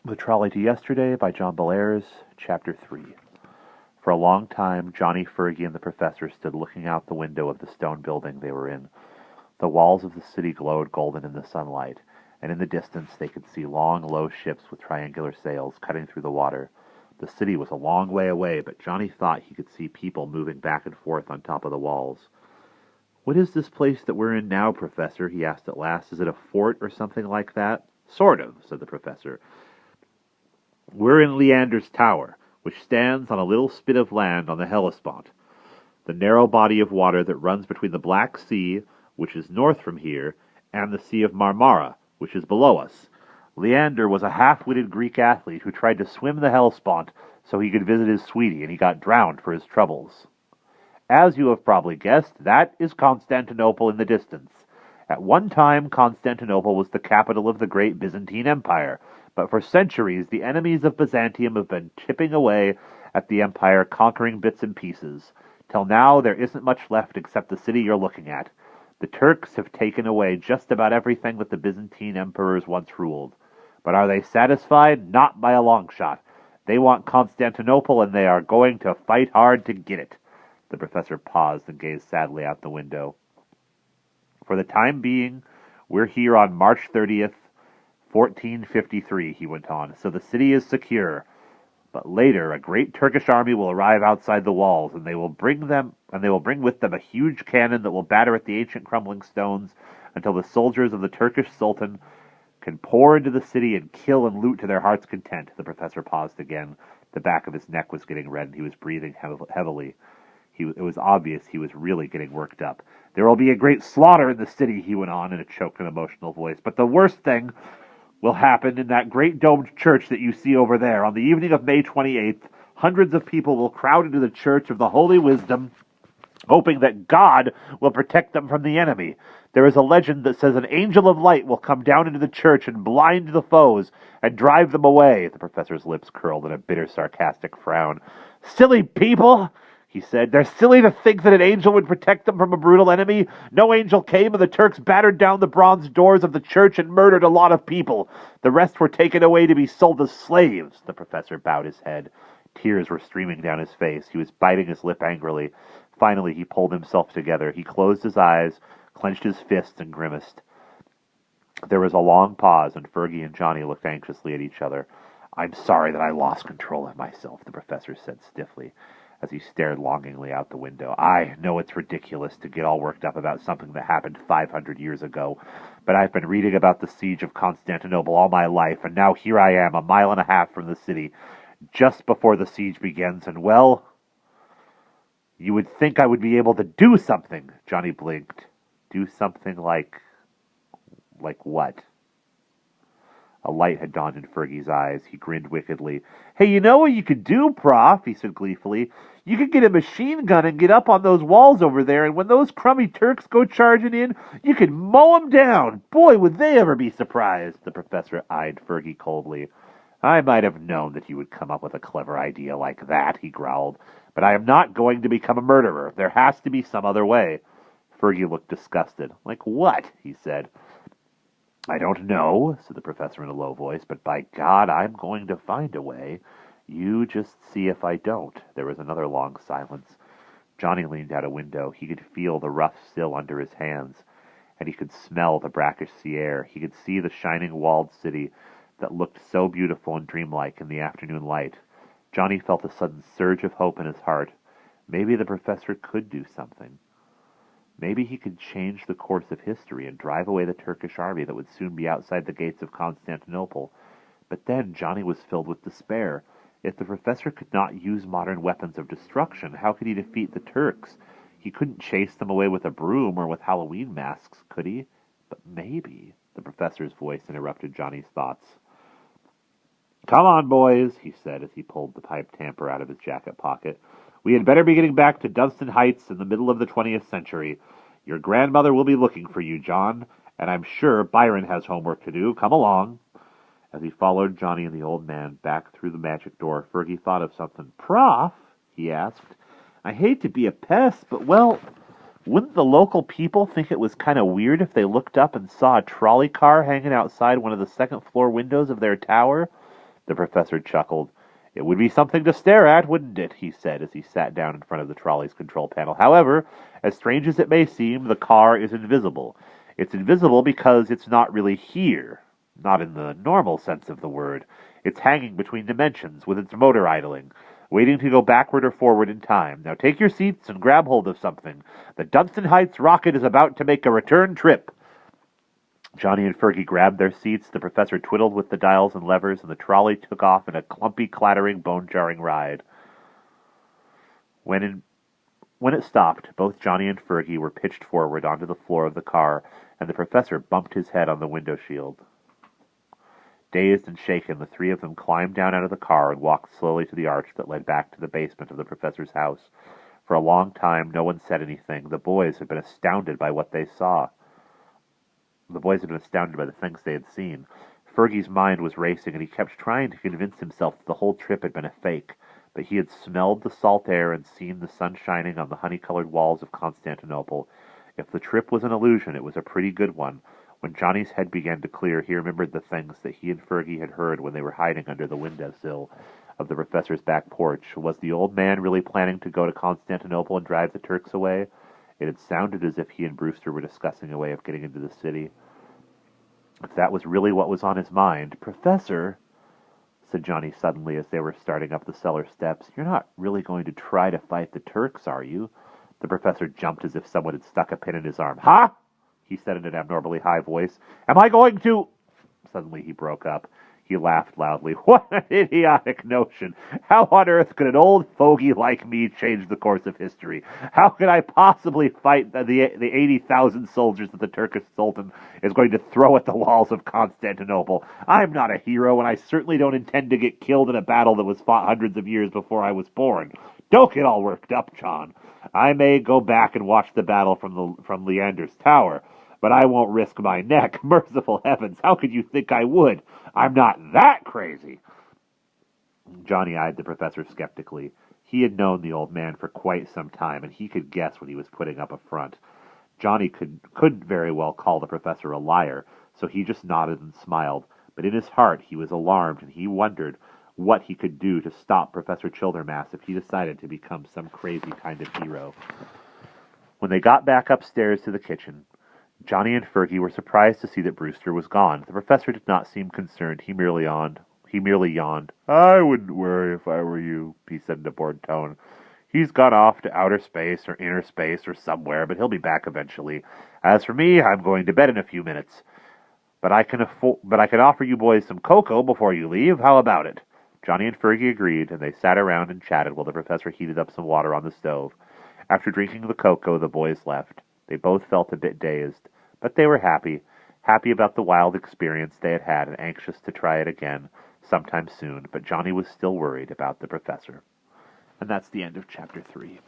The Trolley to Yesterday by John Bellairs, Chapter 3. For a long time, Johnny, Fergie, and the professor stood looking out the window of the stone building they were in. The walls of the city glowed golden in the sunlight, and in the distance they could see long, low ships with triangular sails cutting through the water. The city was a long way away, but Johnny thought he could see people moving back and forth on top of the walls. "What is this place that we're in now, Professor?" he asked at last. "Is it a fort or something like that?" "Sort of," said the professor. "We're in Leander's Tower, which stands on a little spit of land on the Hellespont, the narrow body of water that runs between the Black Sea, which is north from here, and the Sea of Marmara, which is below us. Leander was a half-witted Greek athlete who tried to swim the Hellespont so he could visit his sweetie, and he got drowned for his troubles. As you have probably guessed, that is Constantinople in the distance. At one time, Constantinople was the capital of the great Byzantine Empire, but for centuries the enemies of Byzantium have been chipping away at the empire, conquering bits and pieces, till now there isn't much left except the city you're looking at. The Turks have taken away just about everything that the Byzantine emperors once ruled. But are they satisfied? Not by a long shot. They want Constantinople, and they are going to fight hard to get it." The professor paused and gazed sadly out the window. "For the time being, we're here on March 30th, 1453, he went on, so the city is secure. But later, a great Turkish army will arrive outside the walls, and they will bring with them a huge cannon that will batter at the ancient crumbling stones until the soldiers of the Turkish Sultan can pour into the city and kill and loot to their heart's content." The professor paused again. The back of his neck was getting red, and he was breathing heavily. It was obvious he was really getting worked up. "There will be a great slaughter in the city," he went on in a choked and emotional voice. "But the worst thing will happen in that great domed church that you see over there. On the evening of May 28th, hundreds of people will crowd into the Church of the Holy Wisdom, hoping that God will protect them from the enemy. There is a legend that says an angel of light will come down into the church and blind the foes and drive them away." The professor's lips curled in a bitter, sarcastic frown. "Silly people!" he said. "They're silly to think that an angel would protect them from a brutal enemy. No angel came, and the Turks battered down the bronze doors of the church and murdered a lot of people. The rest were taken away to be sold as slaves." The professor bowed his head. Tears were streaming down his face. He was biting his lip angrily. Finally, he pulled himself together. He closed his eyes, clenched his fists, and grimaced. There was a long pause, and Fergie and Johnny looked anxiously at each other. "I'm sorry that I lost control of myself," the professor said stiffly, as he stared longingly out the window. "I know it's ridiculous to get all worked up about something that happened 500 years ago, but I've been reading about the siege of Constantinople all my life, and now here I am, a mile and a half from the city, just before the siege begins, and well, you would think I would be able to do something." Johnny blinked. "Do something like what?" A light had dawned in Fergie's eyes. He grinned wickedly. "Hey, you know what you could do, Prof?" he said gleefully. "You could get a machine gun and get up on those walls over there, and when those crummy Turks go charging in, you could mow 'em down. Boy, would they ever be surprised." The professor eyed Fergie coldly. "I might have known that you would come up with a clever idea like that," he growled. "But I am not going to become a murderer. There has to be some other way." Fergie looked disgusted. "Like what?" he said. "I don't know," said the professor in a low voice, "but by God, I'm going to find a way. You just see if I don't." There was another long silence. Johnny leaned out a window. He could feel the rough sill under his hands, and he could smell the brackish sea air. He could see the shining walled city that looked so beautiful and dreamlike in the afternoon light. Johnny felt a sudden surge of hope in his heart. Maybe the professor could do something. Maybe he could change the course of history and drive away the Turkish army that would soon be outside the gates of Constantinople. But then Johnny was filled with despair. If the professor could not use modern weapons of destruction, how could he defeat the Turks? He couldn't chase them away with a broom or with Halloween masks, could he? But maybe... The professor's voice interrupted Johnny's thoughts. "Come on, boys," he said as he pulled the pipe tamper out of his jacket pocket. "We had better be getting back to Dunstan Heights in the middle of the 20th century. Your grandmother will be looking for you, John, and I'm sure Byron has homework to do. Come along." As he followed Johnny and the old man back through the magic door, Fergie thought of something. "Prof," he asked, "I hate to be a pest, but, well, wouldn't the local people think it was kind of weird if they looked up and saw a trolley car hanging outside one of the second-floor windows of their tower? The professor chuckled. "It would be something to stare at, wouldn't it?" he said as he sat down in front of the trolley's control panel. "However, as strange as it may seem, the car is invisible. It's invisible because it's not really here. Not in the normal sense of the word. It's hanging between dimensions, with its motor idling, waiting to go backward or forward in time. Now take your seats and grab hold of something. The Dunstan Heights rocket is about to make a return trip." Johnny and Fergie grabbed their seats, the professor twiddled with the dials and levers, and the trolley took off in a clumpy, clattering, bone-jarring ride. When it stopped, both Johnny and Fergie were pitched forward onto the floor of the car, and the professor bumped his head on the window shield. Dazed and shaken, the three of them climbed down out of the car and walked slowly to the arch that led back to the basement of the professor's house. For a long time, no one said anything. The boys had been astounded by what they saw. The boys had been astounded by the things they had seen. Fergie's mind was racing, and he kept trying to convince himself that the whole trip had been a fake. But he had smelled the salt air and seen the sun shining on the honey-colored walls of Constantinople. If the trip was an illusion, it was a pretty good one. When Johnny's head began to clear, he remembered the things that he and Fergie had heard when they were hiding under the windowsill of the professor's back porch. Was the old man really planning to go to Constantinople and drive the Turks away? It had sounded as if he and Brewster were discussing a way of getting into the city. If that was really what was on his mind... "Professor," said Johnny suddenly as they were starting up the cellar steps, "you're not really going to try to fight the Turks, are you?" The professor jumped as if someone had stuck a pin in his arm. "Ha!" he said in an abnormally high voice. "Am I going to..." Suddenly he broke up. He laughed loudly. "What an idiotic notion! How on earth could an old fogey like me change the course of history? How could I possibly fight the 80,000 soldiers that the Turkish Sultan is going to throw at the walls of Constantinople? I'm not a hero, and I certainly don't intend to get killed in a battle that was fought hundreds of years before I was born. Don't get all worked up, John. I may go back and watch the battle from Leander's tower, but I won't risk my neck. Merciful heavens, how could you think I would? I'm not that crazy." Johnny eyed the professor skeptically. He had known the old man for quite some time, and he could guess when he was putting up a front. Johnny could very well call the professor a liar, so he just nodded and smiled. But in his heart he was alarmed, and he wondered what he could do to stop Professor Childermass if he decided to become some crazy kind of hero. When they got back upstairs to the kitchen, Johnny and Fergie were surprised to see that Brewster was gone. The professor did not seem concerned. He merely yawned. "I wouldn't worry if I were you," he said in a bored tone. "He's gone off to outer space or inner space or somewhere, but he'll be back eventually. As for me, I'm going to bed in a few minutes. But I can offer you boys some cocoa before you leave. How about it?" Johnny and Fergie agreed, and they sat around and chatted while the professor heated up some water on the stove. After drinking the cocoa, the boys left. They both felt a bit dazed, but they were happy about the wild experience they had had and anxious to try it again sometime soon. But Johnny was still worried about the professor. And that's the end of Chapter 3.